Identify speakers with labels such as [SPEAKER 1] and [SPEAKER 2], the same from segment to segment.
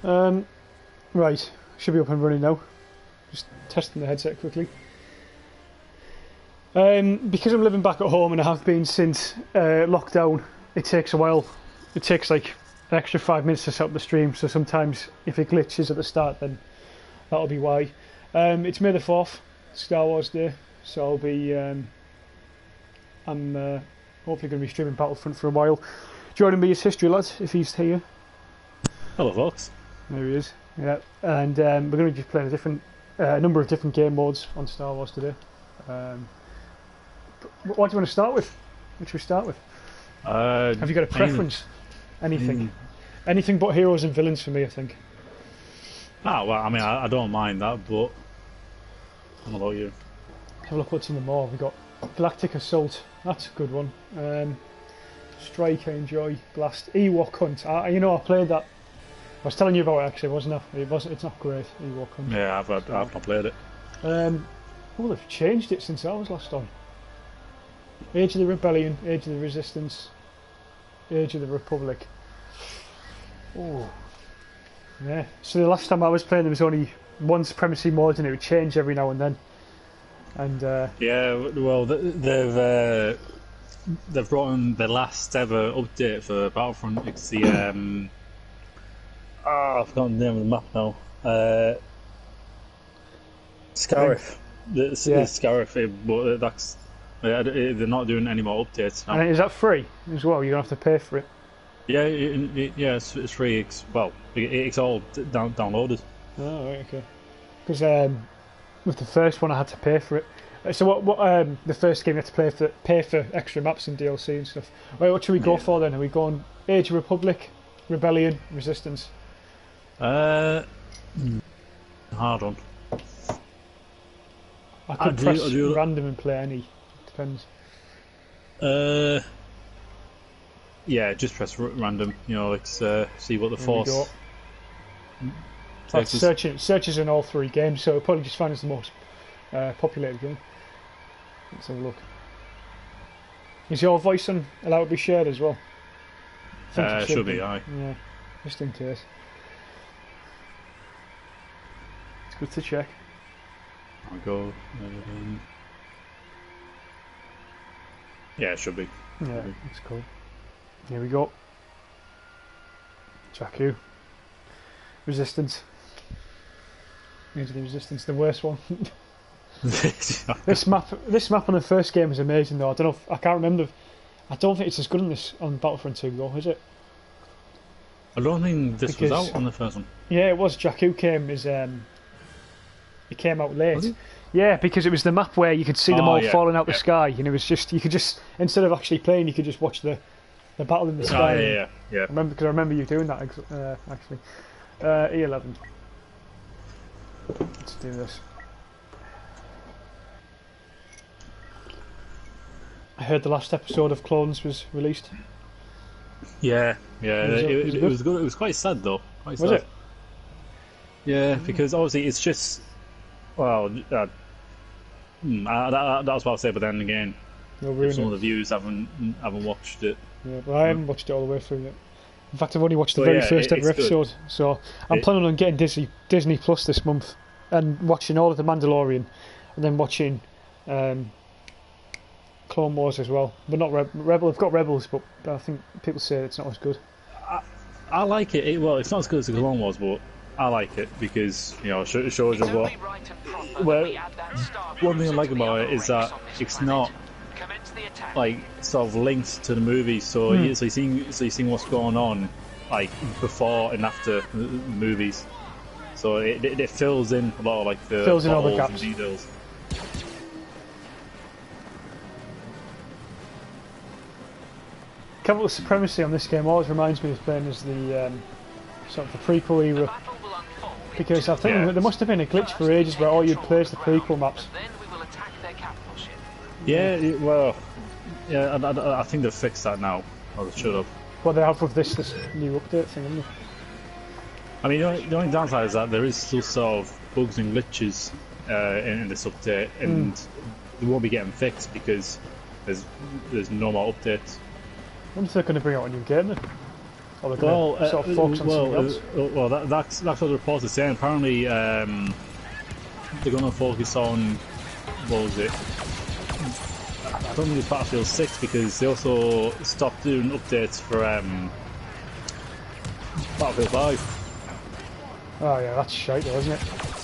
[SPEAKER 1] Right, should be up and running now. Just testing the headset quickly. Because I'm living back at home and I have been since lockdown, it takes a while. It takes like an extra 5 minutes to set up the stream, so sometimes if it glitches at the start, then that'll be why. It's May the 4th, Star Wars Day, so I'll be... I'm hopefully going to be streaming Battlefront for a while. Joining me is History Lad, if he's here.
[SPEAKER 2] Hello, folks.
[SPEAKER 1] There he is. Yeah, and we're going to be playing a number of different game modes on Star Wars today. What do you want to start with? What should we start with? Have you got a preference? Anything? Anything but heroes and villains for me, I think.
[SPEAKER 2] Ah, well, I mean, I don't mind that, but what about you?
[SPEAKER 1] Have a look what's in the more. We've got Galactic Assault. That's a good one. Strike, I enjoy. Blast. Ewok Hunt. You know, I played that. I was telling you about it actually, wasn't I? It's not great. Ewok Hunt.
[SPEAKER 2] Yeah, I've not played it.
[SPEAKER 1] Oh, they've changed it since I was last on. Age of the Rebellion, Age of the Resistance, Age of the Republic. Oh, yeah. So the last time I was playing, there was only one supremacy mode, and it would change every now and then. And
[SPEAKER 2] yeah, well, they've brought in the last ever update for Battlefront. It's the I've forgotten the name of the map now. Scarif. It's Scarif, but that's they're not doing any more updates now.
[SPEAKER 1] And is that free as well? You're gonna have to pay for it.
[SPEAKER 2] Yeah, it's free. It's all downloaded.
[SPEAKER 1] Oh, right, okay. Because with the first one, I had to pay for it. So what the first game you had to pay for extra maps and DLC and stuff. Right, what should we go for then? Are we going Age of Republic, Rebellion, Resistance?
[SPEAKER 2] Hard on.
[SPEAKER 1] I could press random and play any. Depends.
[SPEAKER 2] Yeah, just press random. You know, let's see what the force.
[SPEAKER 1] Searches in all three games, so it'll probably just find us the most populated game. Let's have a look. Is your voice allowed to be shared as well?
[SPEAKER 2] Should be, aye.
[SPEAKER 1] Yeah, just in case. It's good to check.
[SPEAKER 2] I'll go. Yeah, it should be.
[SPEAKER 1] Yeah, that's cool. Here we go. Jakku. Resistance. Into the Resistance, the worst one. This map on the first game is amazing though. I don't know. I can't remember. I don't think it's as good on Battlefront 2 though, is it?
[SPEAKER 2] I don't think this was out on the first one.
[SPEAKER 1] Yeah, it was. Jakku came it came out late.
[SPEAKER 2] Was it?
[SPEAKER 1] Yeah, because it was the map where you could see them all falling out the sky, and it was just you could just instead of actually playing, you could just watch the battle in the sky.
[SPEAKER 2] Yeah.
[SPEAKER 1] I remember you doing that actually. E11. Let's do this. I heard the last episode of Clones was released.
[SPEAKER 2] Yeah. It was good. It was quite sad though.
[SPEAKER 1] Was it?
[SPEAKER 2] Yeah, because obviously it's just that's what I'll say. But then again, some of the viewers haven't watched it.
[SPEAKER 1] Yeah, but I haven't watched it all the way through yet. In fact, I've only watched the very first ever episode, so I'm planning on getting Disney Plus this month and watching all of The Mandalorian, and then watching Clone Wars as well. But not Rebel. I've got Rebels, but I think people say it's not as good.
[SPEAKER 2] I like it. Well, it's not as good as the Clone Wars, but I like it because it shows you what. Well, one thing I like about it is that it's not like sort of linked to the movie, so you're seeing what's going on like before and after the movies. So it fills in a lot of like the
[SPEAKER 1] fills in all the gaps.
[SPEAKER 2] Details.
[SPEAKER 1] Capital Supremacy on this game always reminds me of playing as the sort of the prequel era, because I think there must have been a glitch for ages where all you'd play is the prequel maps.
[SPEAKER 2] Yeah, well, yeah, I think they've fixed that now. Or they should have.
[SPEAKER 1] Well, they have with this new update thing, haven't they?
[SPEAKER 2] I mean, the only downside is that there is still sort of bugs and glitches in this update, and they won't be getting fixed because there's no more updates.
[SPEAKER 1] I wonder if they're going to bring out a new game then. Or they're going to sort of focus on something else?
[SPEAKER 2] That's what the reports are saying. Apparently, they're going to focus on, what was it? I don't think it's Battlefield 6 because they also stopped doing updates for Battlefield 5.
[SPEAKER 1] Oh yeah, that's shite though, isn't it?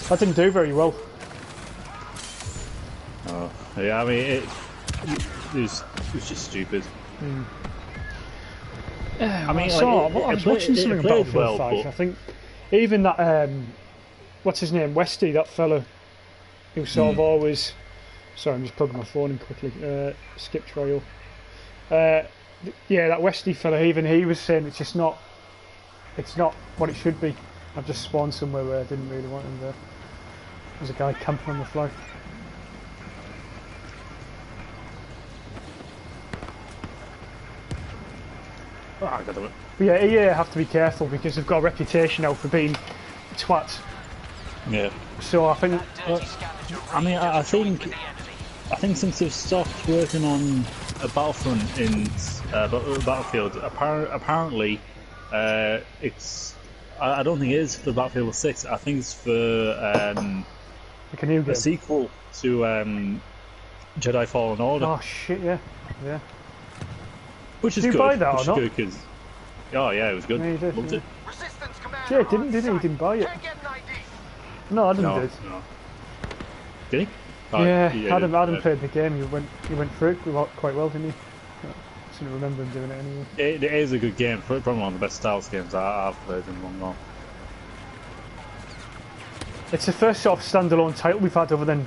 [SPEAKER 1] That didn't do very well.
[SPEAKER 2] Oh, yeah, I mean, it was just stupid.
[SPEAKER 1] I mean, I was watching something about Battlefield 5. I think even that, what's his name, Westy, that fella who sort of always... Sorry, I'm just plugging my phone in quickly. Skip trial. Yeah, that Westy fella, even he was saying it's just not... It's not what it should be. I've just spawned somewhere where I didn't really want him there. There's a guy camping on the flag.
[SPEAKER 2] Oh, I got it.
[SPEAKER 1] But yeah, EA have to be careful because they've got a reputation now for being twats.
[SPEAKER 2] Yeah.
[SPEAKER 1] So I think...
[SPEAKER 2] I mean, I think since they've stopped working on a Battlefront in Battlefield, apparently it's... I don't think it is for Battlefield 6. I think it's for
[SPEAKER 1] like a new game.
[SPEAKER 2] A sequel to Jedi Fallen Order.
[SPEAKER 1] Oh shit! Yeah.
[SPEAKER 2] Which is
[SPEAKER 1] good. Did you buy that or not?
[SPEAKER 2] Good, cause... Oh yeah, it was good.
[SPEAKER 1] Yeah, you did,
[SPEAKER 2] Loved it.
[SPEAKER 1] Yeah, did he? He didn't buy it. No, Adam did.
[SPEAKER 2] No. Did he? Oh,
[SPEAKER 1] yeah, Adam played the game. He went through it quite well, didn't he? I don't remember him doing it anyway.
[SPEAKER 2] It is a good game. Probably one of the best Star games I've played in a long time.
[SPEAKER 1] It's the first sort of standalone title we've had other than,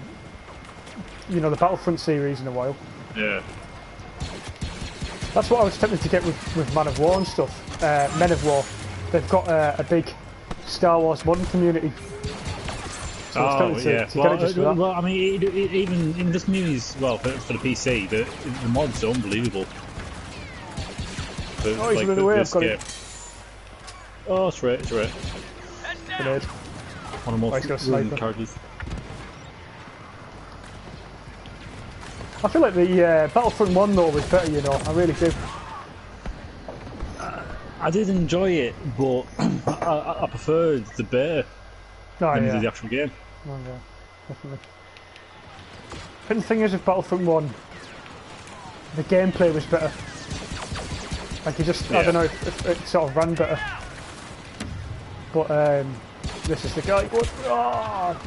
[SPEAKER 1] the Battlefront series in a while.
[SPEAKER 2] Yeah.
[SPEAKER 1] That's what I was tempted to get with Man of War and stuff. Men of War. They've got a big Star Wars modding community. So
[SPEAKER 2] well, I mean, even in this news, well, for the PC, the mods are unbelievable.
[SPEAKER 1] He's running away, I've got it.
[SPEAKER 2] Oh, it's right.
[SPEAKER 1] Grenade.
[SPEAKER 2] One of the most brilliant characters.
[SPEAKER 1] I feel like the Battlefront 1 though was better, I really do.
[SPEAKER 2] I did enjoy it, but I preferred the beta than the actual game.
[SPEAKER 1] Oh yeah, definitely. I think the thing is with Battlefront 1, the gameplay was better. Like I don't know if it sort of ran better. But this is the guy going, got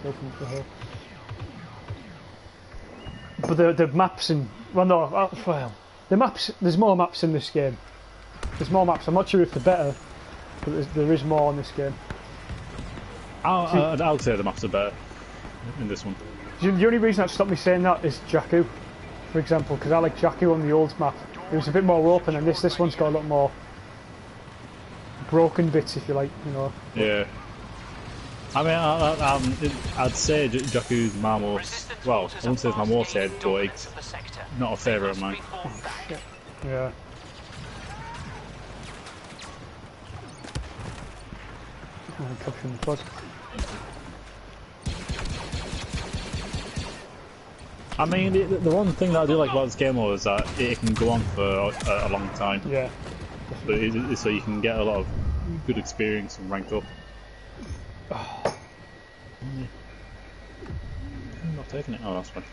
[SPEAKER 1] killed from the hill. But the maps and the maps. There's more maps in this game. There's more maps. I'm not sure if they're better, but there is more in this game.
[SPEAKER 2] I would say the maps are better in this one.
[SPEAKER 1] The only reason that stopped me saying that is Jakku, for example, because I like Jakku on the old map. It was a bit more open, and this one's got a lot more broken bits, if you like,
[SPEAKER 2] Yeah. I mean, I'd say Jakku's my most... Well, I wouldn't say it's my most head, but it's not a favourite of mine.
[SPEAKER 1] Yeah. Capturing the flag.
[SPEAKER 2] I mean, the one thing that I do like about this game though is that it can go on for a long time.
[SPEAKER 1] Yeah.
[SPEAKER 2] So you can get a lot of good experience and rank up. Oh. I'm not taking it. Oh, that's fine.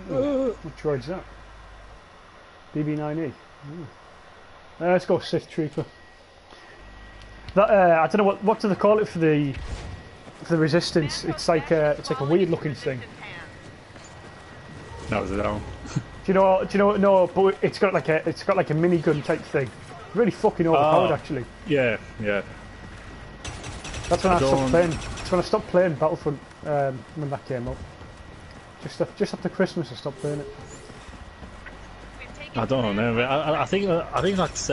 [SPEAKER 1] What droid's that? BB-9E. Let's go Sith Trooper. That I don't know what do they call it for the Resistance. It's like a weird looking thing.
[SPEAKER 2] No, is it that one?
[SPEAKER 1] Do you know? No, but it's got like a minigun type thing. Really fucking overpowered, actually.
[SPEAKER 2] Yeah.
[SPEAKER 1] That's when I stopped playing. That's when I stopped playing Battlefront when that came out. Just after Christmas, I stopped playing it.
[SPEAKER 2] I don't know. I think that's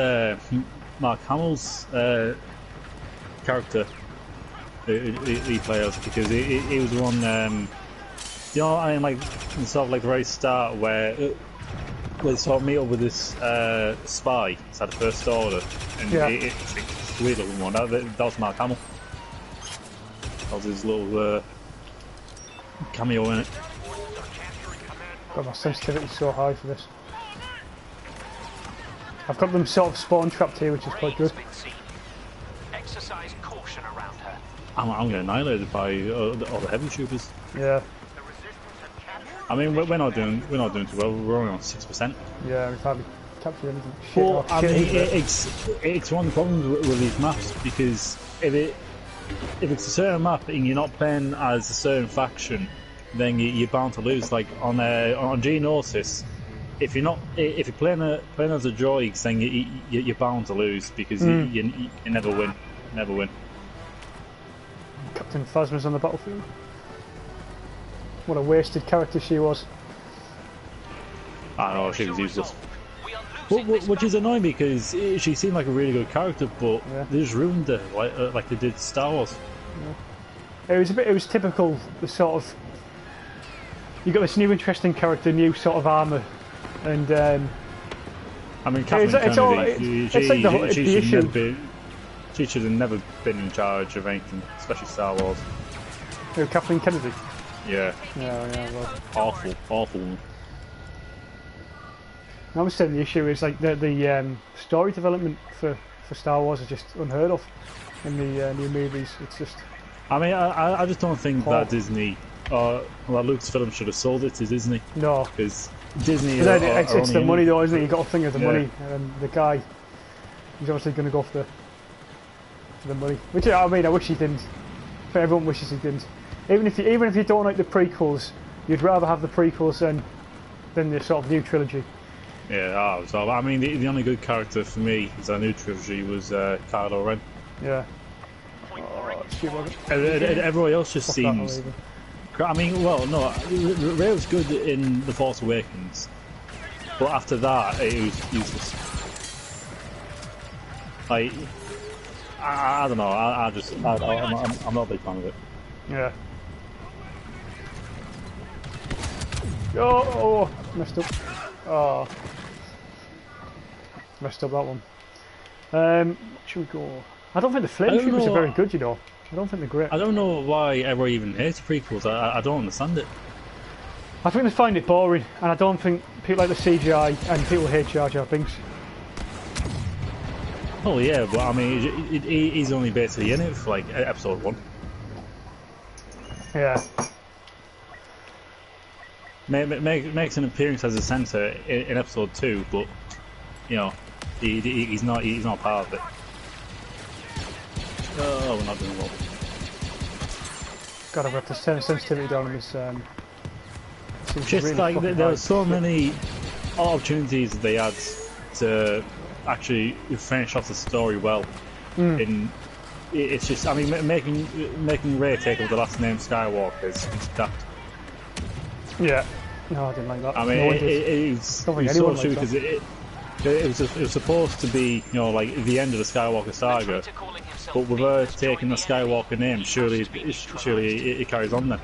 [SPEAKER 2] Mark Hamill's character. He plays because he was the one. I mean, like sort of like the very start where they sort of meet up with this spy. It's had the First Order, and it's a weird looking one. That was Mark Hamill. That was his little cameo in it.
[SPEAKER 1] God, my sensitivity's so high for this. I've got them sort of spawn trapped here, which is quite good.
[SPEAKER 3] Exercise caution around her.
[SPEAKER 2] I'm getting annihilated by all the heavy troopers.
[SPEAKER 1] Yeah.
[SPEAKER 2] I mean, we're not doing too well. We're only on 6%.
[SPEAKER 1] Yeah, we've hardly captured anything.
[SPEAKER 2] But I mean, it's one of the problems with these maps, because if it's a certain map and you're not playing as a certain faction, then you're bound to lose. Like on Geonosis, if you're playing as a droids, then you're bound to lose, because you never win. Never win.
[SPEAKER 1] Captain Phasma's on the battlefield. What a wasted character she was.
[SPEAKER 2] I know, she was useless. Which is annoying, because she seemed like a really good character, but they just ruined her like they did Star Wars.
[SPEAKER 1] Yeah. It was typical, the sort of, you got this new interesting character, new sort of armour, and
[SPEAKER 2] I mean, Kathleen Kennedy, she should have never been in charge of anything, especially Star Wars.
[SPEAKER 1] Who, Kathleen Kennedy?
[SPEAKER 2] Yeah.
[SPEAKER 1] Yeah, well.
[SPEAKER 2] Awful.
[SPEAKER 1] I was saying the issue is like the story development for Star Wars is just unheard of in the new movies. It's just.
[SPEAKER 2] I mean, I just don't think that Disney, that Lucasfilm should have sold it to Disney.
[SPEAKER 1] No.
[SPEAKER 2] Because Disney.
[SPEAKER 1] It's the money though, isn't it? You got to think of the money, and the guy, he's obviously going to go for the money. Which I mean, I wish he didn't. But everyone wishes he didn't. Even if you don't like the prequels, you'd rather have the prequels than the sort of new trilogy.
[SPEAKER 2] Yeah, so I mean, the only good character for me is our new trilogy was Kylo Ren.
[SPEAKER 1] Yeah.
[SPEAKER 2] Everyone else just seems. I mean, well, no, Rey was good in The Force Awakens, but after that, it was useless. Like, I don't know. I'm not a big fan of it.
[SPEAKER 1] Yeah. Oh, messed up. Oh, messed up that one. Should we go? I don't think the flame troopers are very good, you know. I don't think they're great.
[SPEAKER 2] I don't know why everyone even hates prequels. I don't understand it.
[SPEAKER 1] I think they find it boring, and I don't think people like the CGI and people hate Jar Jar Binks.
[SPEAKER 2] Oh yeah, but I mean, he's only basically in it for like episode 1.
[SPEAKER 1] Yeah.
[SPEAKER 2] Makes an appearance as a center in episode 2, but you know, he's not part of it. Oh, we're not doing well.
[SPEAKER 1] God, I've got to turn the sensitivity down on this.
[SPEAKER 2] Just really like there are so many opportunities that they had to actually finish off the story well. It's just, I mean, making Rey take over the last name Skywalker is daft.
[SPEAKER 1] Yeah. No, I didn't like that.
[SPEAKER 2] I mean, it was so true, because it was supposed to be, you know, like the end of the Skywalker saga, but with her taking the Skywalker name, surely it carries on then.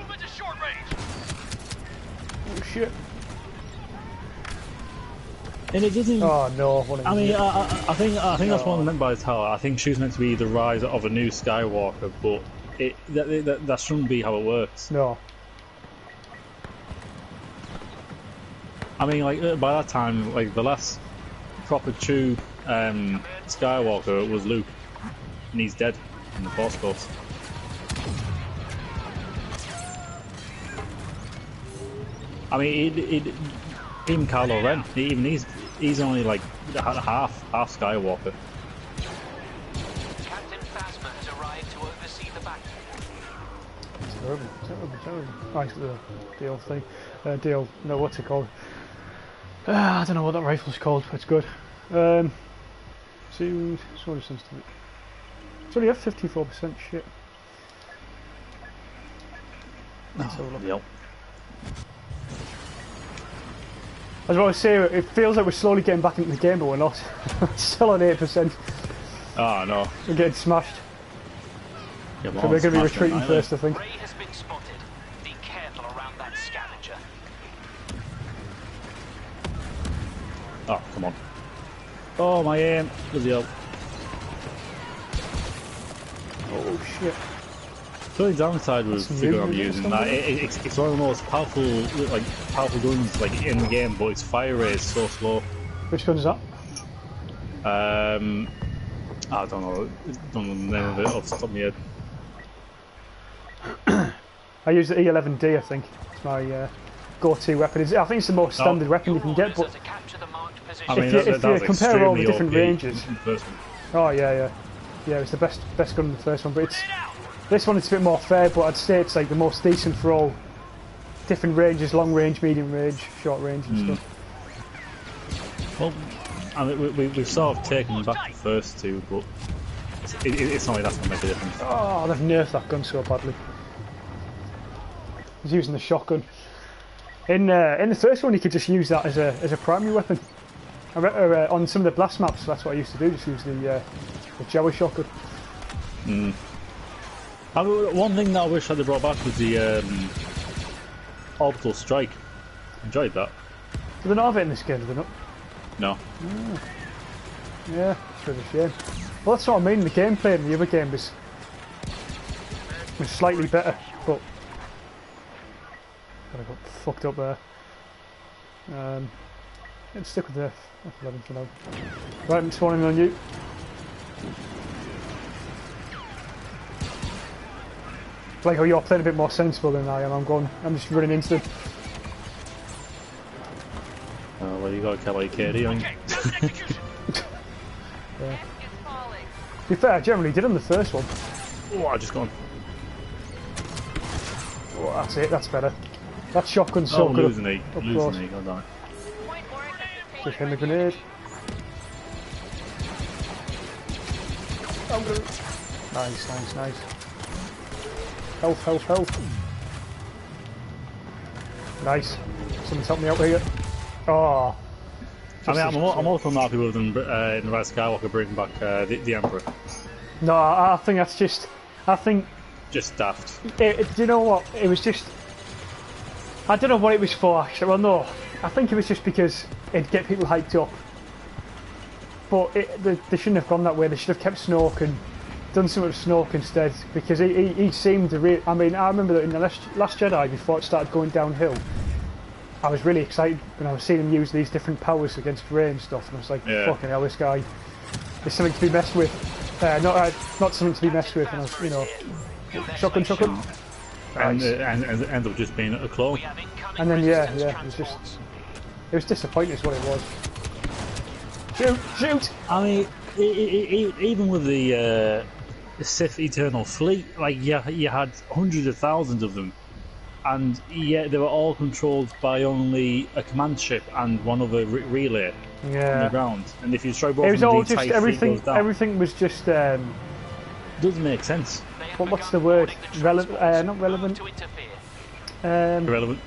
[SPEAKER 1] Oh shit!
[SPEAKER 2] And it doesn't.
[SPEAKER 1] Oh no!
[SPEAKER 2] I mean, I think that's what I meant by the tower. I think she was meant to be the rise of a new Skywalker, but that shouldn't be how it works.
[SPEAKER 1] No.
[SPEAKER 2] I mean, like by that time, like the last proper true Skywalker was Luke, and he's dead in the Force Ghost. I mean, even Kylo Ren, even he's only like half Skywalker.
[SPEAKER 3] Captain Phasma has arrived to oversee the battle.
[SPEAKER 1] Terrible. Nice the deal thing. Deal. No, what's it called? I don't know what that rifle's called, but it's good. Sword sensitivity. It's only at 54%. Shit.
[SPEAKER 2] Yep.
[SPEAKER 1] I was about to say, it feels like we're slowly getting back into the game, but we're not. Still on 8%.
[SPEAKER 2] Oh no.
[SPEAKER 1] We're getting smashed.
[SPEAKER 2] So
[SPEAKER 1] we're going to be retreating first, I think.
[SPEAKER 3] Rey has been spotted. Be careful around that scavenger.
[SPEAKER 2] Oh, come on. Oh, my aim. Bloody hell.
[SPEAKER 1] Oh shit.
[SPEAKER 2] The only downside with the figure I'm using that it's one of the most powerful guns like in the game, but its fire rate is so slow.
[SPEAKER 1] Which gun is that?
[SPEAKER 2] I don't know the name of it off the top of my head.
[SPEAKER 1] I use the E11D, I think. It's my go-to weapon. I think it's the most standard weapon you can get, but
[SPEAKER 2] I mean,
[SPEAKER 1] if you compare all the different
[SPEAKER 2] OP
[SPEAKER 1] ranges...
[SPEAKER 2] in the first one.
[SPEAKER 1] Oh, yeah. Yeah, it's the best gun in the first one, but this one it's a bit more fair, but I'd say it's like the most decent for all different ranges, long range, medium range, short range and stuff.
[SPEAKER 2] Well, I mean, we've sort of taken back the first two, but it's not like that's going to make a difference.
[SPEAKER 1] Oh, they've nerfed that gun so badly. He's using the shotgun. In the first one, you could just use that as a primary weapon. On some of the blast maps, that's what I used to do. Just use the Jawa shotgun.
[SPEAKER 2] One thing that I wish I'd brought back was the orbital strike. Enjoyed that.
[SPEAKER 1] Do they not have it in this game? Do they not?
[SPEAKER 2] No.
[SPEAKER 1] Oh. Yeah, it's really a shame. Well, that's what I mean. The gameplay in the other game was slightly better, but I got fucked up there. Let's stick with the F11 for now. Right, I'm spawning on you. It's like how you're playing a bit more sensible than I am. I'm just running into them.
[SPEAKER 2] Oh, well, you got to kill like KD, haven't you?
[SPEAKER 1] Yeah. To be fair, I generally did on the first one.
[SPEAKER 2] Oh, I just got him.
[SPEAKER 1] Oh, that's it, that's better. That shotgun's so good.
[SPEAKER 2] Losing E, God damn it.
[SPEAKER 1] Just hit the grenade. Nice. Health. Nice. Someone's helped me out here. Oh.
[SPEAKER 2] I mean, I'm also not happy with them in the Rise of Skywalker bringing back the Emperor.
[SPEAKER 1] No, I think that's just...
[SPEAKER 2] Just daft.
[SPEAKER 1] Do you know what? It was just... I don't know what it was for, actually. Well, no. I think it was just because it'd get people hyped up. But they shouldn't have gone that way. They should have kept Snoke and done something with Snoke instead. Because he seemed to really... I mean, I remember that in the Last Jedi, before it started going downhill, I was really excited when I was seeing him use these different powers against Rey and stuff. And I was like, fucking hell, this guy is something to be messed with. Not something to be messed with. And I was, you know... Shotgun.
[SPEAKER 2] And end up just being a clone.
[SPEAKER 1] And then it was disappointing is what it was. Shoot!
[SPEAKER 2] I mean, even with the Sith Eternal Fleet, like you had hundreds of thousands of them, and yet they were all controlled by only a command ship and one other relay on the ground. And if you try both,
[SPEAKER 1] it was all just everything. Everything was just.
[SPEAKER 2] Doesn't make sense.
[SPEAKER 1] What's the word? Not relevant.
[SPEAKER 2] Irrelevant.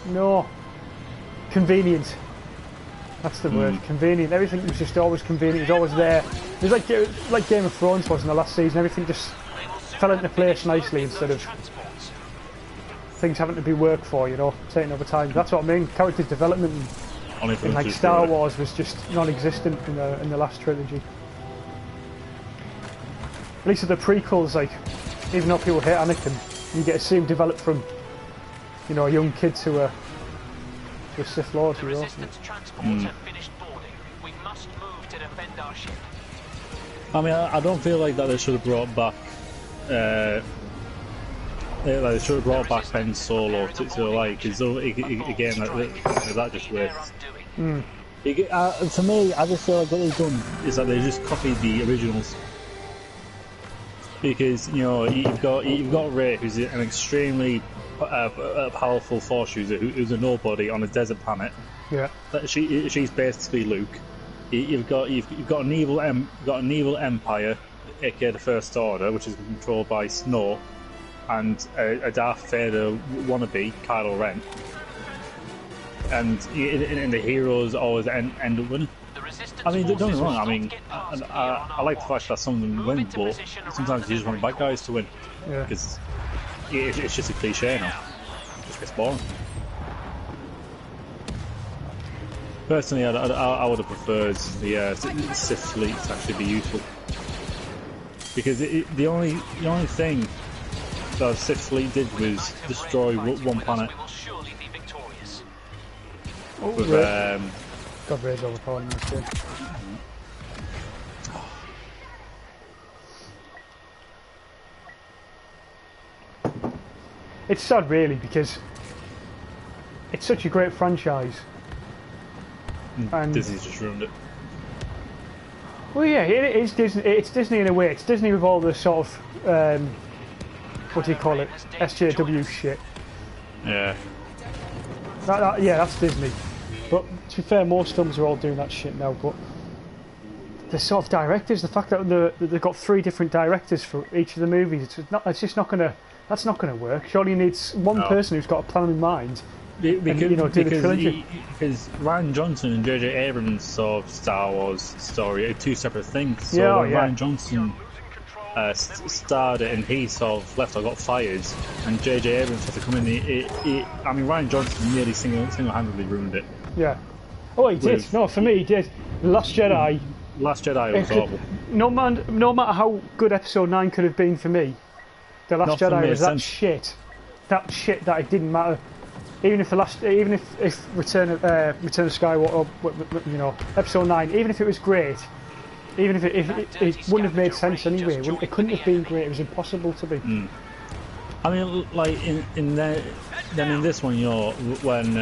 [SPEAKER 1] No. Convenient. That's the word. Convenient. Everything was just always convenient. It was always there. It was like Game of Thrones was in the last season. Everything just fell into place nicely instead of things having to be worked for, you know, taking over time. That's what I mean. Character development in like Star Wars was just non-existent in the last trilogy. At least with the prequels, like, even though people hate Anakin, you get to see him develop from, you know, a young kid to a Sith Lord. You know.
[SPEAKER 2] I mean, I don't feel like that they should have brought back. They should have brought back Ben Solo to like, because again, that just works. To me, I just feel like what they've done is that they just copied the originals. Because, you know, you've got Rey, who's an extremely powerful Force user, who's a nobody on a desert planet.
[SPEAKER 1] Yeah.
[SPEAKER 2] She's basically Luke. You've got an evil empire, aka the First Order, which is controlled by Snoke, and a Darth Vader wannabe, Kylo Ren. And the heroes always end up winning. I mean, don't get me wrong, I mean, I like the fact that some of them win, but sometimes you just want bad guys to win. Because it's just a cliche now. It just gets boring. Personally, I would have preferred the Sith fleet to actually be useful. Because the only thing that the Sith fleet did was destroy one planet.
[SPEAKER 1] God, Rey's overpowered in this game. it's sad really because it's such a great franchise. And
[SPEAKER 2] Disney's just ruined it.
[SPEAKER 1] well, yeah, it is Disney. It's Disney in a way. It's Disney with all the sort of what do you call it? SJW shit.
[SPEAKER 2] Yeah.
[SPEAKER 1] Yeah, that's Disney. But to be fair, most films are all doing that shit now. But the sort of directors, the fact that they've got 3 different directors for each of the movies, it's just not gonna. That's not gonna work. Surely you need one person who's got a plan in mind.
[SPEAKER 2] Because,
[SPEAKER 1] do the trilogy.
[SPEAKER 2] Because Ryan Johnson and J.J. Abrams saw Star Wars story are 2 separate things. So
[SPEAKER 1] Yeah,
[SPEAKER 2] when Ryan Johnson starred it and he sort of left or got fired, and J.J. Abrams had to come in. I mean, Ryan Johnson nearly single-handedly ruined it.
[SPEAKER 1] Yeah. Oh, he did. No, for me, he did. The Last Jedi.
[SPEAKER 2] Last Jedi was awful.
[SPEAKER 1] No matter how good Episode 9 could have been for me, The Last Jedi was that shit. That shit that it didn't matter. Even if Return of Skywalker, you know, Episode 9, even if it was great, even if it wouldn't have made sense anyway. It couldn't have been great. It was impossible to be.
[SPEAKER 2] I mean, like in this one, you know, when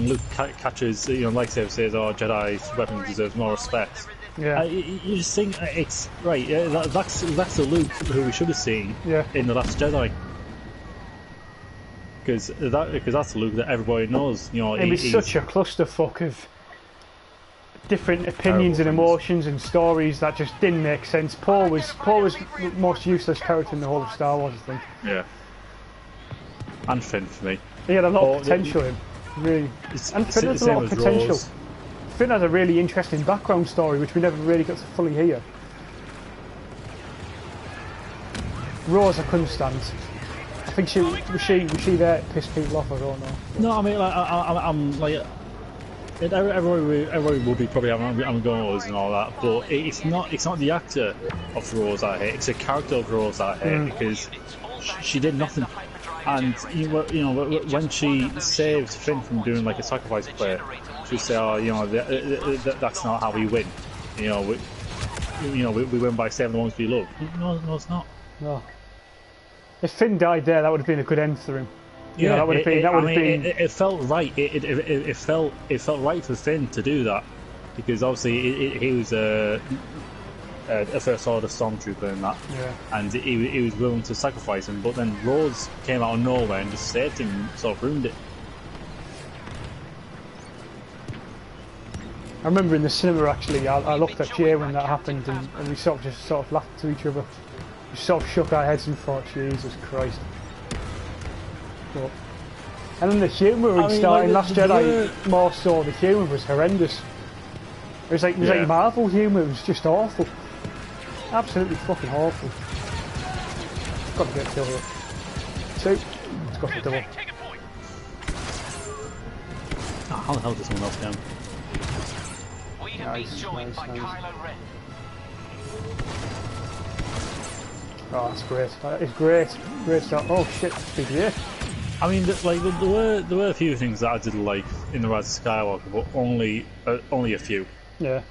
[SPEAKER 2] Luke catches, you know, lightsaber says, "Oh, Jedi's weapon deserves more respect."
[SPEAKER 1] Yeah.
[SPEAKER 2] You just think it's right. That's the Luke who we should have seen in The Last Jedi. Because that's the Luke that everybody knows. You know,
[SPEAKER 1] it was such a clusterfuck of different opinions and emotions and stories that just didn't make sense. Paul was the most useless character in the whole of Star Wars, I think.
[SPEAKER 2] Yeah. And Finn for me.
[SPEAKER 1] He had a lot of potential in really. And Finn has a lot of potential. Rose. Finn has a really interesting background story which we never really got to fully hear. Rose I couldn't stand. I think was she there to piss people off? I don't know.
[SPEAKER 2] No, I mean, like, I'm like, everybody will be probably having goals and all that, but it's not the actor of Rose I hate. It's the character of Rose I hate because she did nothing. And you know, when she saved Finn from doing like a sacrifice play, she would say, "Oh, you know, that's not how we win. You know, we win by saving the ones we love." No, it's not.
[SPEAKER 1] No. If Finn died there, that would have been a good end for him. Yeah, that would have been.
[SPEAKER 2] It felt right. It felt right for Finn to do that because obviously he was a First Order stormtrooper in that, and he was willing to sacrifice him. But then Rose came out of nowhere and just saved him, and sort of ruined it.
[SPEAKER 1] I remember in the cinema actually, I looked at Jay when that happened, and we sort of laughed to each other. We sort of shook our heads and thought, Jesus Christ. But, and then the humour in Last Jedi, more so, the humour was horrendous. It was like Marvel humour, it was just awful. Absolutely fucking awful. It's got to get a kill here. 2. It's got to double.
[SPEAKER 2] Oh, how the hell does someone else down?
[SPEAKER 1] Nice. Oh, that's great. That is great. Great start. Oh shit, big year.
[SPEAKER 2] I mean, there were a few things that I did like in The Rise of Skywalker, but only a few.
[SPEAKER 1] Yeah.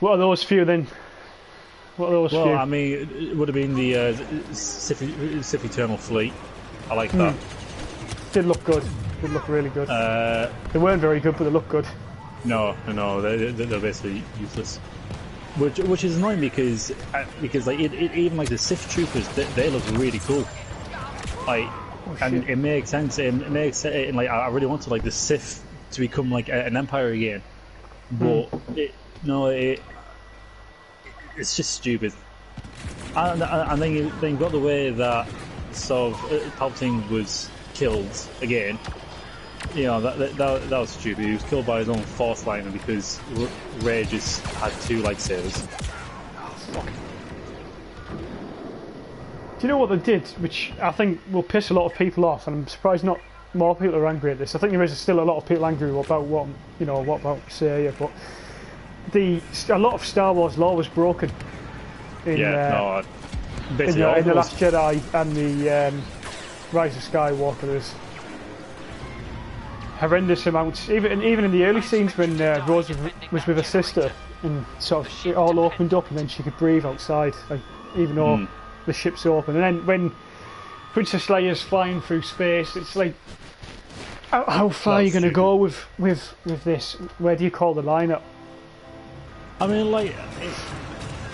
[SPEAKER 1] What are those few then?
[SPEAKER 2] Well, I mean, it would have been the Sith Eternal Fleet. I like that.
[SPEAKER 1] Did look good. Did look really good. They weren't very good, but they looked good.
[SPEAKER 2] No, they're basically useless. Which is annoying because like even like the Sith troopers, they look really cool. Like, and it makes sense. It makes sense. And like, I really wanted like the Sith to become like an empire again, but it's just stupid. And then you got the way that sort of Palpatine was killed again. You know, that was stupid. He was killed by his own Force liner because Rey just had 2 lightsabers.
[SPEAKER 1] Oh, fuck. Do you know what they did, which I think will piss a lot of people off, and I'm surprised not more people are angry at this. I think there is still a lot of people angry about what about Seiya, but a lot of Star Wars lore was broken in The Last Jedi and the Rise of Skywalker. There's horrendous amounts, even in the early scenes when Rose was with her sister and sort of it all opened up and then she could breathe outside, like, even though the ship's open. And then when Princess Leia's flying through space. It's like, how far are you going to go with this? Where do you call the line up?
[SPEAKER 2] I mean, like,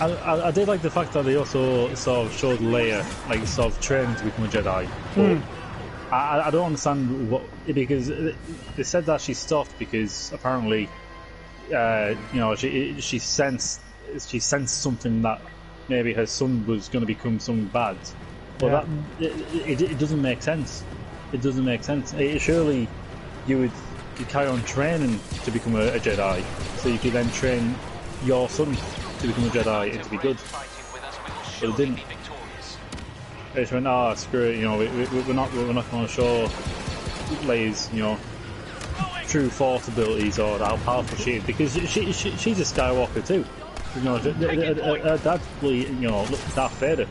[SPEAKER 2] I did like the fact that they also sort of showed Leia, like, sort of training to become a Jedi. But I don't understand what, because they said that she stopped because apparently, you know, she sensed something that maybe her son was going to become something bad. But it doesn't make sense. It doesn't make sense. Surely you carry on training to become a Jedi, so you could then train your son to become a Jedi and to be good. But it didn't. They just went, ah, screw it. You know, we're not going to show Leia's, you know, true Force abilities or how powerful she is, because she's a Skywalker too. You know, her dad, you know, Darth Vader.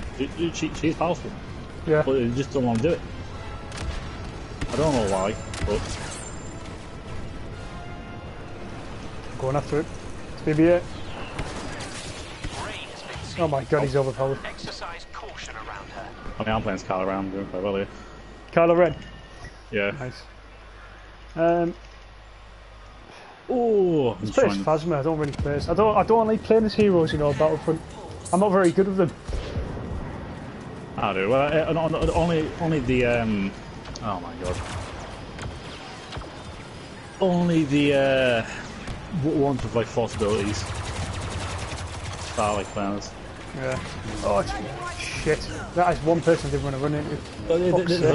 [SPEAKER 2] She's powerful.
[SPEAKER 1] Yeah.
[SPEAKER 2] But they just don't want to do it. I don't know why, but
[SPEAKER 1] going after it. It's BB-8. Oh my god, he's overpowered.
[SPEAKER 3] Exercise caution around her.
[SPEAKER 2] I mean, I'm playing Kylo Ren, doing quite well here.
[SPEAKER 1] Kylo Ren.
[SPEAKER 2] Yeah.
[SPEAKER 1] Nice.
[SPEAKER 2] Oh,
[SPEAKER 1] let's play as Phasma. I don't really play as. I don't like playing as heroes, you know, Battlefront. I'm not very good with them.
[SPEAKER 2] I do. Well, only the oh my god. Only the ones with like Force abilities. Starlight planners.
[SPEAKER 1] Yeah. Oh, it's shit. That is one person I didn't want to run into.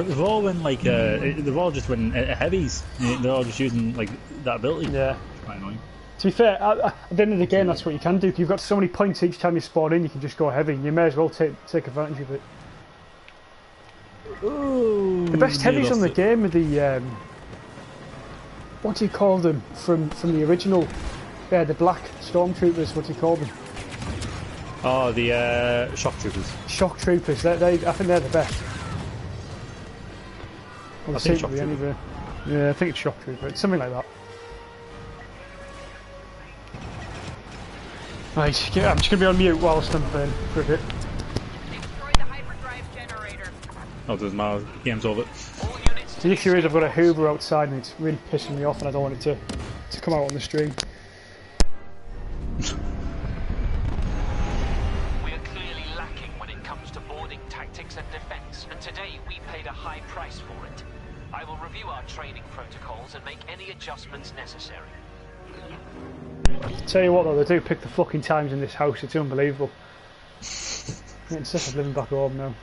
[SPEAKER 2] They've all been like they've all just been heavies. They're all just using like that ability.
[SPEAKER 1] Yeah.
[SPEAKER 2] It's quite annoying.
[SPEAKER 1] To be fair, at the end of the game, that's what you can do. You've got so many points each time you spawn in. You can just go heavy. You may as well take advantage of it.
[SPEAKER 2] Ooh,
[SPEAKER 1] the best heavies on the game are the what do you call them from the original? Yeah, the black stormtroopers. What do you call them?
[SPEAKER 2] Oh, the shock troopers.
[SPEAKER 1] Shock troopers. I think they're the best. Well,
[SPEAKER 2] I think shock trooper.
[SPEAKER 1] Anyway. Yeah, I think it's shock trooper. It's something like that. Right, I'm just gonna be on mute whilst I'm playing for a bit.
[SPEAKER 4] Destroy the hyperdrive generator.
[SPEAKER 2] Oh, doesn't matter. Game's over.
[SPEAKER 1] The issue is I've got a Hoover outside and it's really pissing me off, and I don't want it to come out on the stream.
[SPEAKER 3] We are clearly lacking when it comes to boarding tactics and defense, and today we paid a high price for it. I will review our training protocols and make any adjustments necessary.
[SPEAKER 1] Tell you what though, they do pick the fucking times in this house. It's unbelievable. I'm getting sick of living back home now.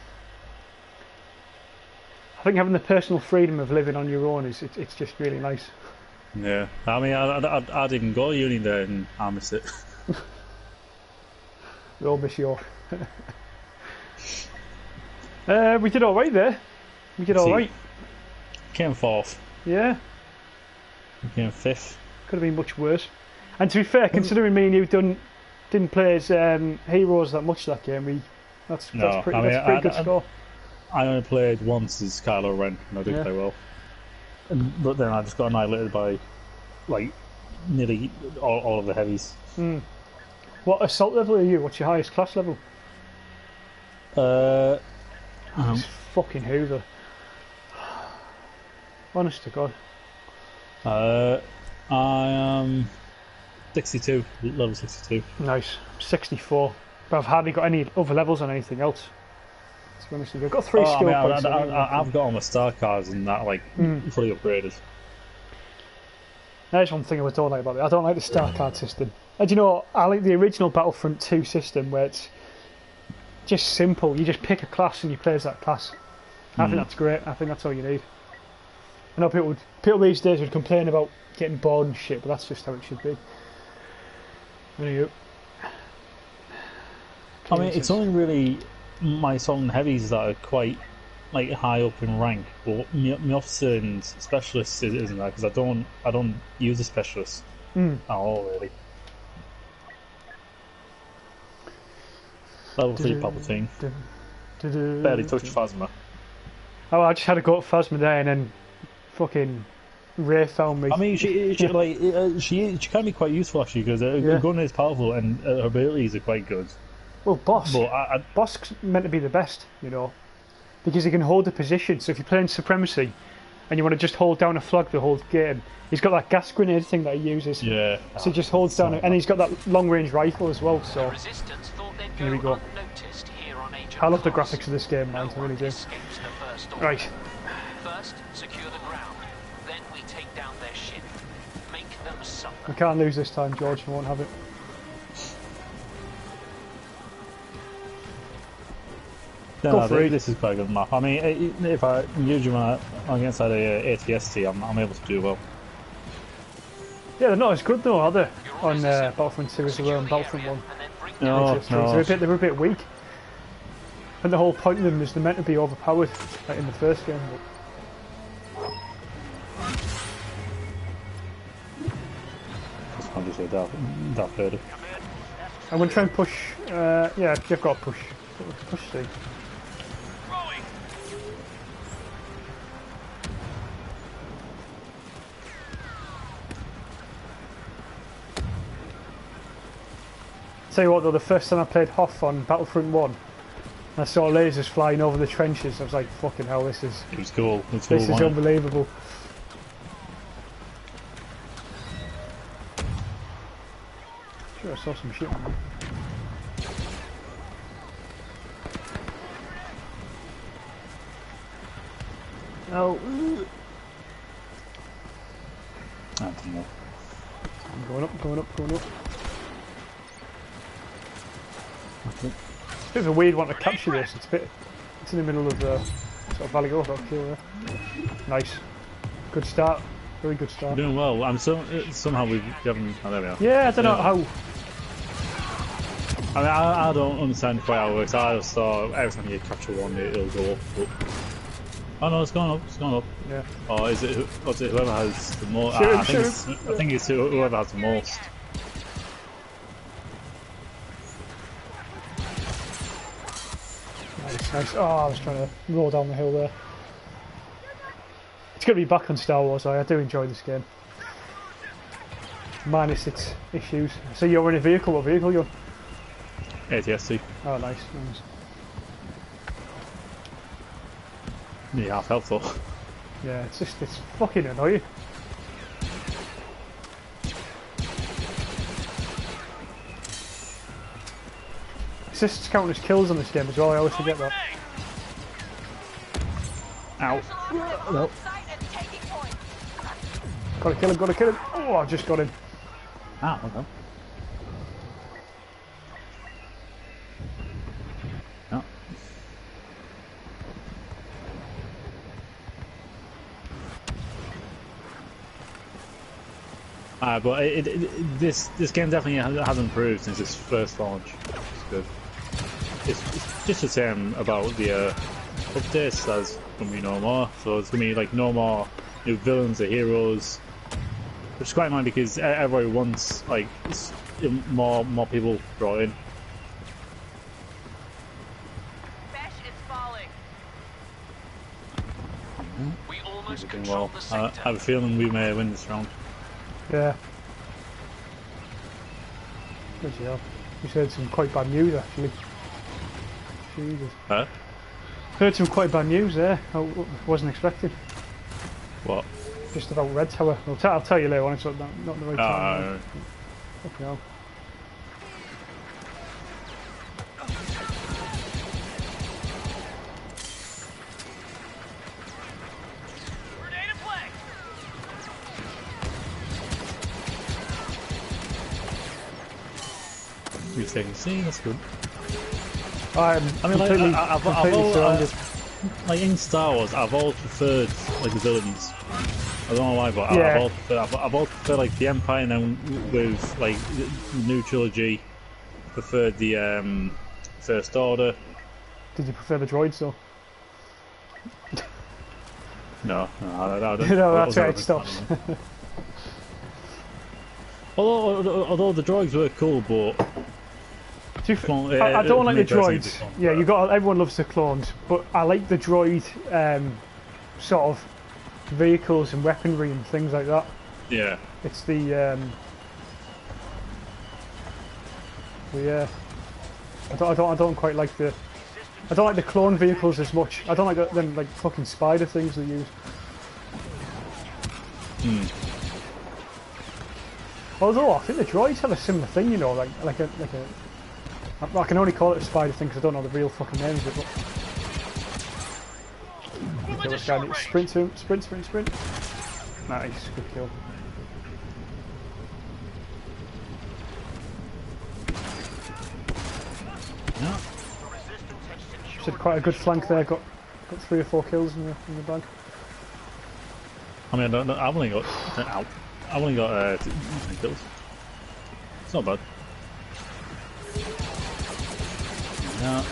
[SPEAKER 1] I think having the personal freedom of living on your own it's just really nice.
[SPEAKER 2] Yeah, I mean, I'd even go to uni there and I miss it.
[SPEAKER 1] We all miss York. We did alright there. We did alright.
[SPEAKER 2] Came fourth.
[SPEAKER 1] Yeah.
[SPEAKER 2] Came fifth.
[SPEAKER 1] Could have been much worse. And to be fair, considering me and you didn't play as heroes that much that game, that's pretty good score.
[SPEAKER 2] I only played once as Kylo Ren, and I did play well. But then I just got annihilated by, like, nearly all of the heavies.
[SPEAKER 1] What assault level are you? What's your highest class level? It's fucking Hoover. Honest to God.
[SPEAKER 2] I am 62, level 62.
[SPEAKER 1] Nice. 64. But I've hardly got any other levels on anything else. To be honest with you. I've got 3 skill points.
[SPEAKER 2] I've got all my star cards and that, like, fully upgraded.
[SPEAKER 1] There's one thing I don't like about it. I don't like the star card system. And you know, I like the original Battlefront 2 system where it's just simple. You just pick a class and you play as that class. I think that's great. I think that's all you need. I know people these days would complain about getting bored and shit, but that's just how it should be. Anyway.
[SPEAKER 2] I mean, it's only really my song heavies that are quite like high up in rank, but my officer and specialist isn't that, because I don't use a specialist at all really. Level 3 Palpatine. Barely touched Phasma.
[SPEAKER 1] Oh, I just had a go at Phasma there and then fucking Ray found me.
[SPEAKER 2] I mean, she can be quite useful actually, because her gun is powerful and her abilities are quite good.
[SPEAKER 1] Well, Bosk's meant to be the best, you know. because he can hold the position. So if you're playing Supremacy and you want to just hold down a flag the whole game, he's got that gas grenade thing that he uses.
[SPEAKER 2] Yeah.
[SPEAKER 1] So he just holds down, and he's got that long range rifle as well. So here we go. I love the graphics of this game, man. I really do. Right.
[SPEAKER 3] First, secure the ground. Then we take down their ship. Make them suffer.
[SPEAKER 1] We can't lose this time, George. We won't have it.
[SPEAKER 2] No, this is quite a good map. I mean, if I usually when I'm against the ATST, I'm able to do well.
[SPEAKER 1] Yeah, they're not as good though, are they? On Battlefront 2 as they were on Battlefront 1.
[SPEAKER 2] No.
[SPEAKER 1] They were a bit weak. And the whole point of them is they're meant to be overpowered, like in the first game. But...
[SPEAKER 2] I'm just say that further.
[SPEAKER 1] I'm going to try and push. Yeah, you've got to push. Push C. Tell you what though, the first time I played Hoth on Battlefront 1, I saw lasers flying over the trenches. I was like, fucking hell, this is...
[SPEAKER 2] It was cool.
[SPEAKER 1] This is unbelievable. Sure, I saw some shit on there. No.
[SPEAKER 2] I don't know.
[SPEAKER 1] I'm going up, going up, going up. It's a bit of a weird one to capture this. It's in the middle of the sort of valley over kill there. Nice. Good start. Very good start.
[SPEAKER 2] We're doing well. I'm somehow we haven't. Oh, there we are.
[SPEAKER 1] Yeah, I don't know how.
[SPEAKER 2] I mean, I don't understand quite how it works. I just thought every time you capture one, it'll go up. But... Oh no, it's gone up. It's gone up.
[SPEAKER 1] Yeah.
[SPEAKER 2] Or is it whoever has the most?
[SPEAKER 1] I
[SPEAKER 2] think it's whoever has the most.
[SPEAKER 1] Nice. Oh, I was trying to roll down the hill there. It's going to be back on Star Wars. I do enjoy this game. Minus its issues. So you're in a vehicle. What vehicle you're?
[SPEAKER 2] ATST.
[SPEAKER 1] Oh, nice.
[SPEAKER 2] Yeah, half helpful.
[SPEAKER 1] Yeah, it's fucking annoying. Assists count as kills on this game as well, I always forget that. Ow. No. Gotta kill him, gotta kill him. Oh, I just got him.
[SPEAKER 2] Ah, okay. No. But this game definitely has improved since its first launch. It's good. It's just the same about the updates. There's gonna be no more, so it's gonna be like no more new villains or heroes, which is quite annoying because everybody wants like more people brought in.
[SPEAKER 4] Besh is falling.
[SPEAKER 3] We almost
[SPEAKER 2] Doing
[SPEAKER 3] control
[SPEAKER 2] well.
[SPEAKER 3] the
[SPEAKER 2] I
[SPEAKER 3] sector.
[SPEAKER 2] have a feeling we may win this round.
[SPEAKER 1] Yeah. Bloody hell. You said some quite bad news actually. Jesus.
[SPEAKER 2] Huh?
[SPEAKER 1] Heard some quite bad news there. I wasn't expecting.
[SPEAKER 2] What?
[SPEAKER 1] Just about Red Tower. I'll tell you later on, it's not the right time. Fucking hell.
[SPEAKER 4] Grenade in play.
[SPEAKER 2] You're taking C, that's good.
[SPEAKER 1] I'm
[SPEAKER 2] I mean,
[SPEAKER 1] completely,
[SPEAKER 2] I've
[SPEAKER 1] completely surrounded.
[SPEAKER 2] like in Star Wars, I've always preferred like the villains. I don't know why, but
[SPEAKER 1] Yeah.
[SPEAKER 2] I've always preferred like the Empire, and then with like the new trilogy, preferred the First Order.
[SPEAKER 1] Did you prefer the droids though?
[SPEAKER 2] No, I don't.
[SPEAKER 1] No, that's where it stops.
[SPEAKER 2] Although the droids were cool, but
[SPEAKER 1] I don't like the
[SPEAKER 2] personally,
[SPEAKER 1] droids. Yeah, everyone loves the clones, but I like the droid sort of vehicles and weaponry and things like that.
[SPEAKER 2] Yeah.
[SPEAKER 1] It's the yeah. I don't quite like the I don't like the clone vehicles as much. I don't like them like fucking spider things they use. Although I think the droids have a similar thing, you know, like a. I can only call it a spider thing because I don't know the real fucking names of it. But okay, this guy needs to sprint to him. Sprint, sprint, sprint. Nice, good kill.
[SPEAKER 2] Yeah.
[SPEAKER 1] Did quite a good flank there. Got 3 or 4 kills in the bag.
[SPEAKER 2] I mean, I've only got 10 kills. It's not bad. Yeah,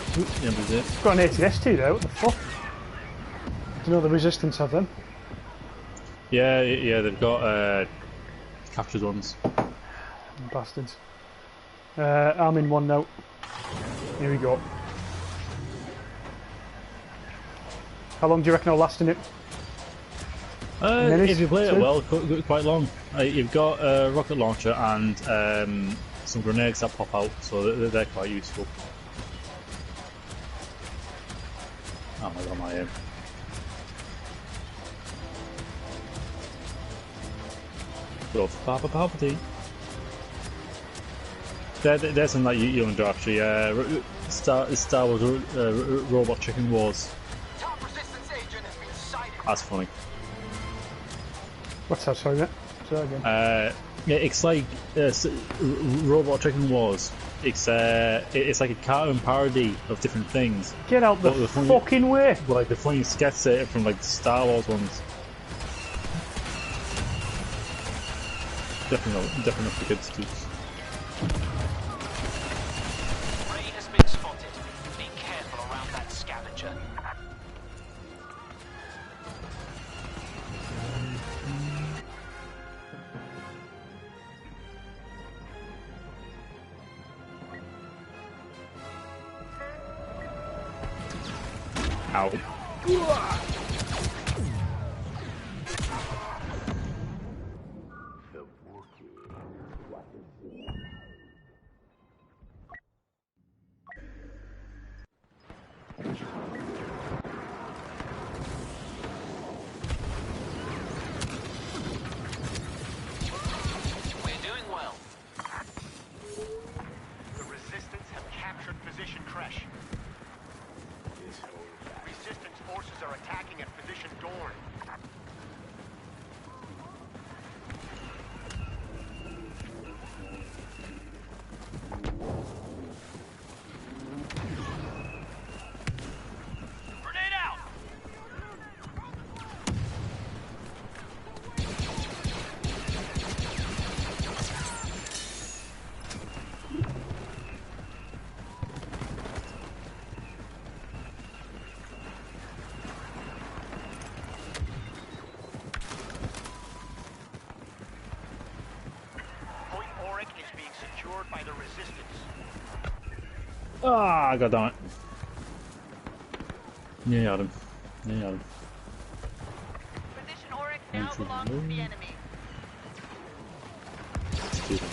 [SPEAKER 2] yeah, that's it.
[SPEAKER 1] Got an ATST there. What the fuck? Do you know the resistance have them?
[SPEAKER 2] Yeah, they've got captured ones.
[SPEAKER 1] Bastards. I'm in one now. Here we go. How long do you reckon I'll last in it?
[SPEAKER 2] If you play it well, quite long. You've got a rocket launcher and some grenades that pop out, so they're quite useful. Oh my god, my aim. Go for Papa Palpatine. There's something that you want to do actually. Star Wars Robot Chicken Wars. That's funny.
[SPEAKER 1] What's that? Sorry, mate. Say that again.
[SPEAKER 2] Yeah, it's like Robot Chicken Wars. It's like a cartoon parody of different things.
[SPEAKER 1] Get out the fucking way!
[SPEAKER 2] Like the funniest gets it from like the Star Wars ones. Definitely not for kids too.
[SPEAKER 3] Ray has been spotted. Be careful around that scavenger.
[SPEAKER 2] Ow.
[SPEAKER 3] We're doing well.
[SPEAKER 5] The Resistance have captured position Crash. Resistance forces are attacking at position Dorn.
[SPEAKER 4] Grenade out!
[SPEAKER 5] Point Auric is being secured by the Resistance.
[SPEAKER 2] Ah, god damn it. Yeah, had him. Yeah, had him.
[SPEAKER 4] Position Auric now belongs to the enemy.
[SPEAKER 2] Stupid.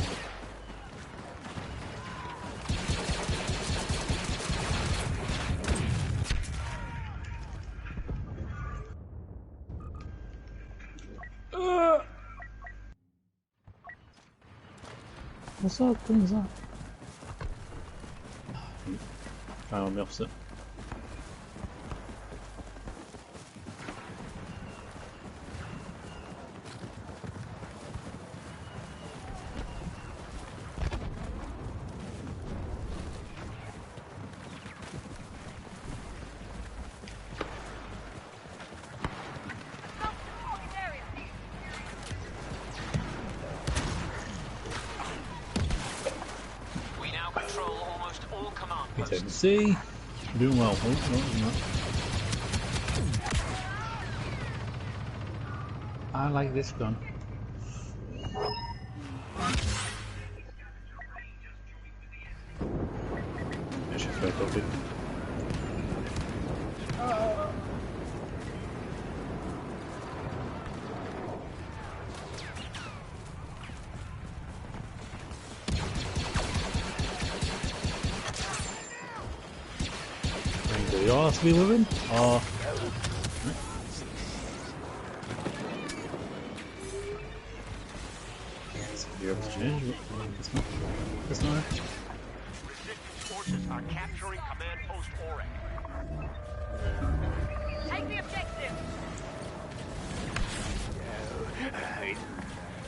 [SPEAKER 2] What's that? What is that? Try on the opposite.
[SPEAKER 3] We now control almost all command
[SPEAKER 2] Take the
[SPEAKER 3] posts.
[SPEAKER 2] C. Doing well. Oh, no, it's not. I like this gun. I should feel good. are to be living, or... You're able to change, but it's not. It's not.
[SPEAKER 5] Resistance forces are capturing command post Orek.
[SPEAKER 4] Take the objective.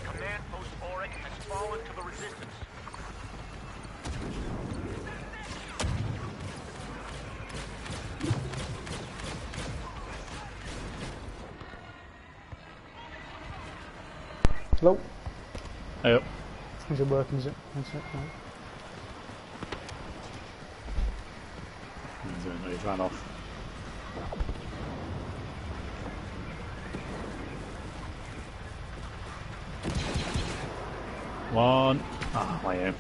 [SPEAKER 5] Command post Orek has fallen to the resistance.
[SPEAKER 1] Hello?
[SPEAKER 2] Yep.
[SPEAKER 1] Is it working, is it? That's it, right.
[SPEAKER 2] He's ran off. One. Ah, my aim.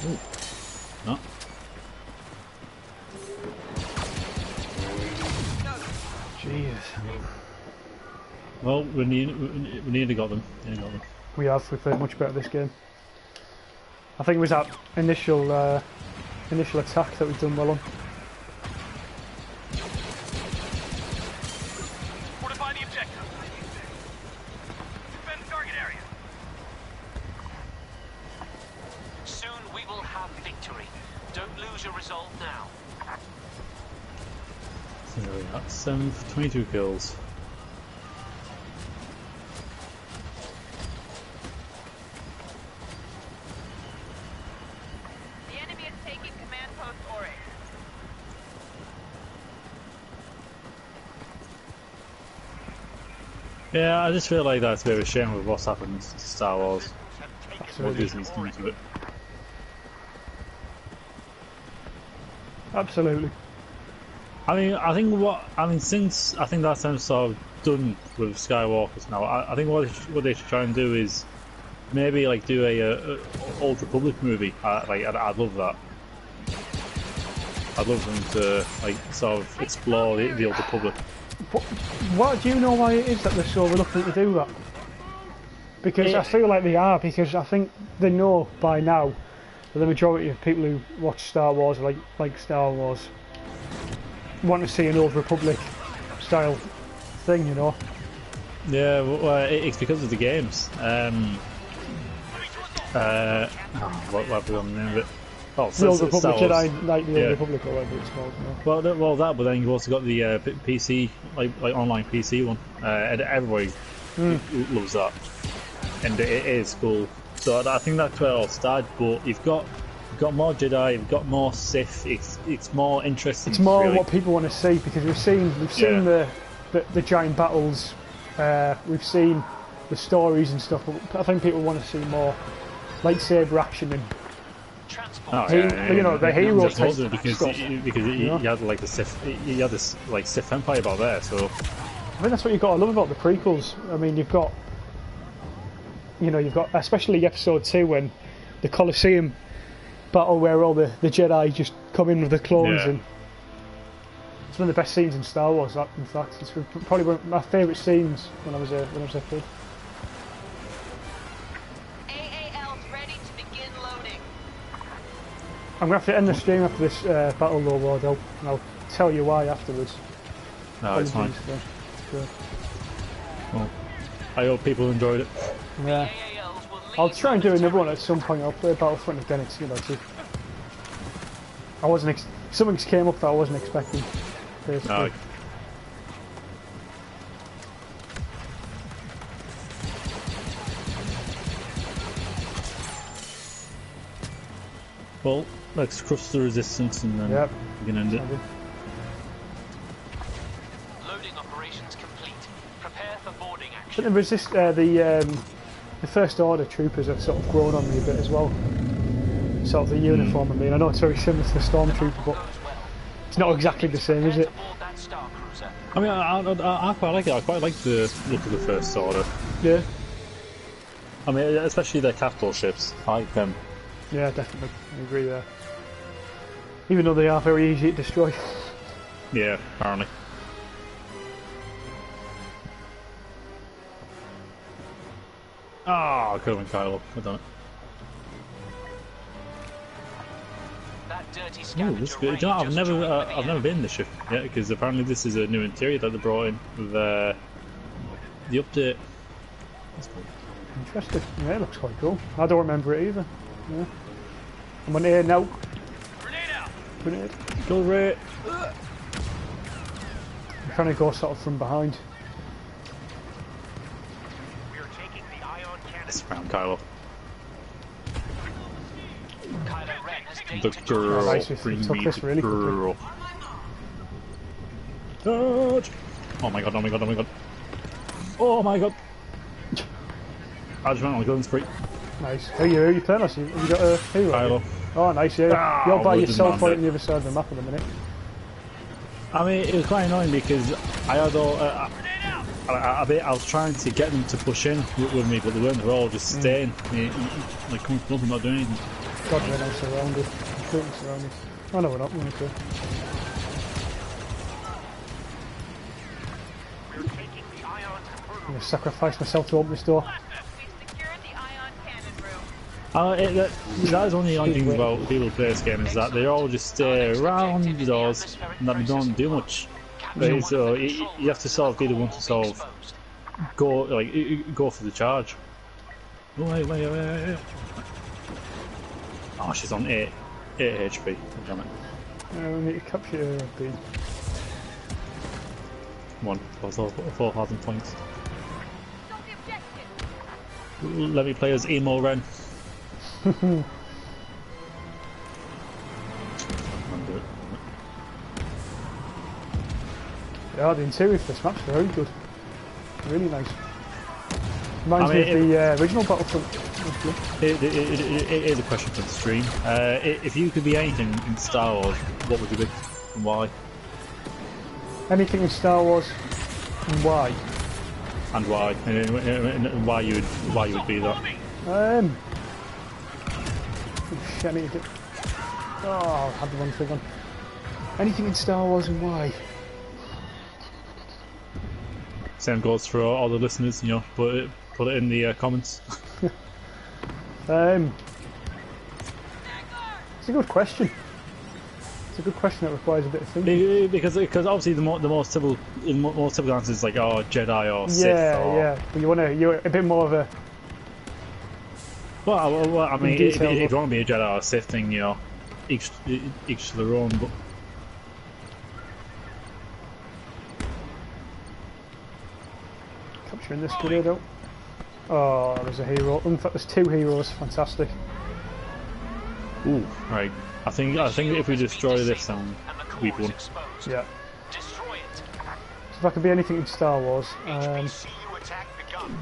[SPEAKER 2] Ooh. No.
[SPEAKER 1] Jeez.
[SPEAKER 2] Well, we nearly got them.
[SPEAKER 1] We have. We've played much better this game. I think it was that initial attack that we've done well on.
[SPEAKER 5] Fortify the objective. Defend target area.
[SPEAKER 3] Soon we will have victory. Don't lose your resolve now.
[SPEAKER 2] So that's 7 for 22 kills.
[SPEAKER 4] The enemy is taking command post Orek.
[SPEAKER 2] Yeah, I just feel like that's a bit of a shame with what's happened to Star Wars. What
[SPEAKER 1] Absolutely.
[SPEAKER 2] Disney's done to it.
[SPEAKER 1] Absolutely.
[SPEAKER 2] I mean, since I think that time sort of done with Skywalkers now, I think what they should try and do is maybe like do a Old Republic movie. I'd love that. I'd love them to like sort of explore the Old Republic.
[SPEAKER 1] What do you know why it is that they're so reluctant to do that? Because I feel like they are, because I think they know by now that the majority of people who watch Star Wars, like Star Wars, want to see an Old Republic style thing, you know.
[SPEAKER 2] Yeah, well, it's because of the games. What have we on the name of it? Oh,
[SPEAKER 1] The Old Republic, Jedi Knight, the
[SPEAKER 2] Yeah.
[SPEAKER 1] Old Republic, or whatever it's called. You know.
[SPEAKER 2] Well, that, but then you've also got the PC, like online PC one, and everybody loves that, and it is cool. So I think that's where I'll start. But you've got more Jedi, you've got more Sith. It's more interesting.
[SPEAKER 1] It's more
[SPEAKER 2] really.
[SPEAKER 1] what people want to see, because we've seen the giant battles, we've seen the stories and stuff. But I think people want to see more lightsaber action and the hero type stuff.
[SPEAKER 2] Because you had like the Sith, you had this like Sith Empire about there. So
[SPEAKER 1] I think that's what you've got to love about the prequels. I mean, you've got especially episode 2 when the Colosseum battle where all the Jedi just come in with the clones, and it's one of the best scenes in Star Wars. In fact, it's probably one of my favourite scenes when I was a kid.
[SPEAKER 4] AAL's ready to begin loading.
[SPEAKER 1] I'm going to have to end the stream after this battle though, Lord, and I'll tell you why afterwards.
[SPEAKER 2] no, it's fine.
[SPEAKER 1] Good.
[SPEAKER 2] Well, I hope people enjoyed it.
[SPEAKER 1] Yeah. I'll try and do another one at some point. I'll play Battlefront again. It's I wasn't. Something came up that I wasn't expecting. Basically.
[SPEAKER 2] No. Well, let's cross the resistance and then we can end it.
[SPEAKER 3] Loading operations complete. Prepare for boarding
[SPEAKER 1] But
[SPEAKER 3] action.
[SPEAKER 1] the First Order troopers have sort of grown on me a bit as well. Sort of the uniform. I mean, I know it's very similar to the Stormtrooper, but it's not exactly the same, is it?
[SPEAKER 2] I mean, I quite like it. I quite like the look of the First Order.
[SPEAKER 1] Yeah.
[SPEAKER 2] I mean, especially their capital ships. I like them.
[SPEAKER 1] Yeah, definitely. I agree there. Even though they are very easy to destroy.
[SPEAKER 2] Yeah, apparently. Ah, I could have been Kylo. I've done it.
[SPEAKER 3] That dirty
[SPEAKER 2] Oh,
[SPEAKER 3] scavengers
[SPEAKER 2] this is good. Do you know, I've never been in this ship yet because apparently this is a new interior that they brought in with the update. That's cool.
[SPEAKER 1] Interesting. Yeah, it looks quite cool. I don't remember it either. Yeah. I'm on air now. Grenade.
[SPEAKER 2] Kill rate.
[SPEAKER 1] I'm trying to go sort of from behind.
[SPEAKER 5] We are taking the ion cannon.
[SPEAKER 2] It's around Kylo.
[SPEAKER 3] Kylo Ren has
[SPEAKER 2] The
[SPEAKER 3] gained
[SPEAKER 2] girl.
[SPEAKER 1] Nice, we
[SPEAKER 2] Bring
[SPEAKER 1] took
[SPEAKER 2] me
[SPEAKER 1] this
[SPEAKER 2] the
[SPEAKER 1] really
[SPEAKER 2] girl. Dodge. Oh my god! Oh my god! Oh my god! Oh my god! I just went on a gun spree.
[SPEAKER 1] Nice. Who you playing us? Have you got a hero?
[SPEAKER 2] Kylo.
[SPEAKER 1] Oh, nice, yeah.
[SPEAKER 2] Ah,
[SPEAKER 1] You're by
[SPEAKER 2] wouldn't
[SPEAKER 1] yourself
[SPEAKER 2] mind
[SPEAKER 1] right
[SPEAKER 2] it.
[SPEAKER 1] on the other side of the map at the minute.
[SPEAKER 2] I mean, it was quite annoying because I had all. I was trying to get them to push in with me, but they weren't. They were all just staying. Like, coming from nothing, not doing anything.
[SPEAKER 1] God, we're now surrounded. Completely surrounded. Oh no, we're not. We're okay.
[SPEAKER 5] We're taking the ion
[SPEAKER 1] I'm
[SPEAKER 5] converter.
[SPEAKER 1] going to sacrifice myself to open this door.
[SPEAKER 4] We've secured the ion cannon room.
[SPEAKER 2] That is one of the only things about people who play this game is that they all just stay around the doors and that they don't do much. Right, so you have to sort of be the one to sort of go for the charge. Oh, wait. Oh, she's on 8 HP. Damn it.
[SPEAKER 1] We need to capture B.
[SPEAKER 2] Come on, 4,000 points.
[SPEAKER 4] Got the objective.
[SPEAKER 2] Let me play as Emo Ren. Come on, do it.
[SPEAKER 1] Yeah, the interior for this map's very good. Really nice. Reminds
[SPEAKER 2] I mean,
[SPEAKER 1] me of the original Battlefront.
[SPEAKER 2] It is a question for the stream. If you could be anything in Star Wars, what would you be and why?
[SPEAKER 1] Anything in Star Wars and why?
[SPEAKER 2] And why? And why you would be that?
[SPEAKER 1] Oh, shit, I need to get... Oh, I had the wrong thing on. Anything in Star Wars and why?
[SPEAKER 2] Same goes for all the listeners. You know, put it in the comments.
[SPEAKER 1] It's a good question. It's a good question that requires a bit of thinking.
[SPEAKER 2] Because obviously the most typical answer is like, oh, Jedi or Sith.
[SPEAKER 1] Yeah. But you're a bit more of a...
[SPEAKER 2] Well, I mean, if
[SPEAKER 1] detail,
[SPEAKER 2] you want to be a Jedi or a Sith thing, you know, each to their own. But
[SPEAKER 1] Capturing this today though. Oh, there's a hero. In fact, there's two heroes. Fantastic.
[SPEAKER 2] ooh, right. I think if we destroy this, we've won.
[SPEAKER 1] Yeah.
[SPEAKER 3] Destroy it.
[SPEAKER 1] So if I could be anything in Star Wars,
[SPEAKER 5] HBCU attack begun.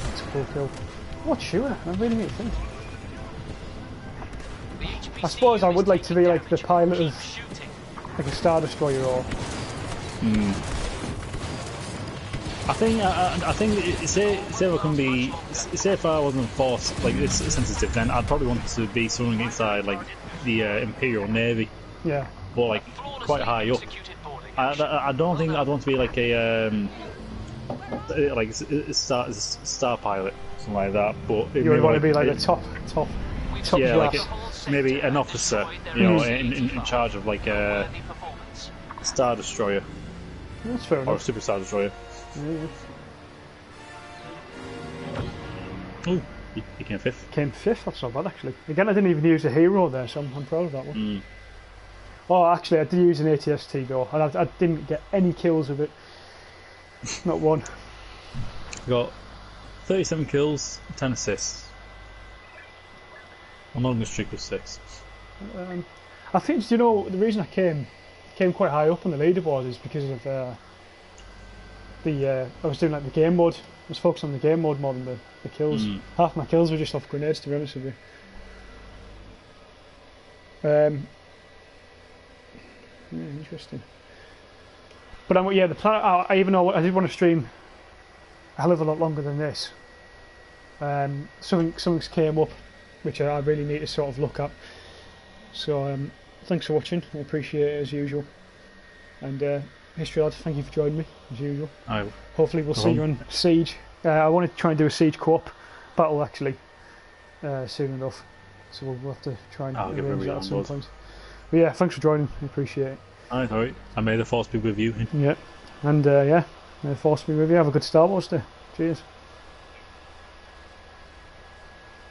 [SPEAKER 1] that's a cool kill. What shooter? I really need to think. I suppose I would like to be like the pilot of like a Star Destroyer or...
[SPEAKER 2] I think say I can be, say if I wasn't forced like this sensitive, then I'd probably want to be someone inside like the Imperial Navy,
[SPEAKER 1] Yeah.
[SPEAKER 2] or like quite high up. I don't think I'd want to be like a star pilot, something like that. But
[SPEAKER 1] You would want to be like the top
[SPEAKER 2] yeah,
[SPEAKER 1] class.
[SPEAKER 2] like maybe an officer, you know, in charge of like a Star Destroyer
[SPEAKER 1] That's fair
[SPEAKER 2] or a
[SPEAKER 1] enough.
[SPEAKER 2] Super Star Destroyer.
[SPEAKER 1] Yeah.
[SPEAKER 2] Ooh, he came 5th.
[SPEAKER 1] Came 5th, that's not bad actually. Again, I didn't even use a hero there, so I'm proud of that one. Oh, actually, I did use an ATST though, and I didn't get any kills with it. Not one.
[SPEAKER 2] Got 37 kills, 10 assists. I'm on the streak of 6.
[SPEAKER 1] I think, you know, the reason I came quite high up on the leaderboard is because of I was doing like the game mode. I was focused on the game mode more than the kills. Half my kills were just off grenades, to be honest with you. Interesting. But the plan. I even though I did want to stream a hell of a lot longer than this. Something's came up, which I really need to sort of look at. So thanks for watching. I appreciate it as usual. And History Lad, thank you for joining me as usual. Hopefully we'll see you on Siege. I want to try and do a Siege co-op battle actually. soon enough. So we'll have to try and
[SPEAKER 2] I'll give
[SPEAKER 1] arrange that
[SPEAKER 2] everyone
[SPEAKER 1] at some
[SPEAKER 2] buzz.
[SPEAKER 1] point. But yeah, thanks for joining. I appreciate it.
[SPEAKER 2] Alright, and may the force be with you.
[SPEAKER 1] Yeah, and yeah, may the force be with you. Have a good Star Wars day. Cheers.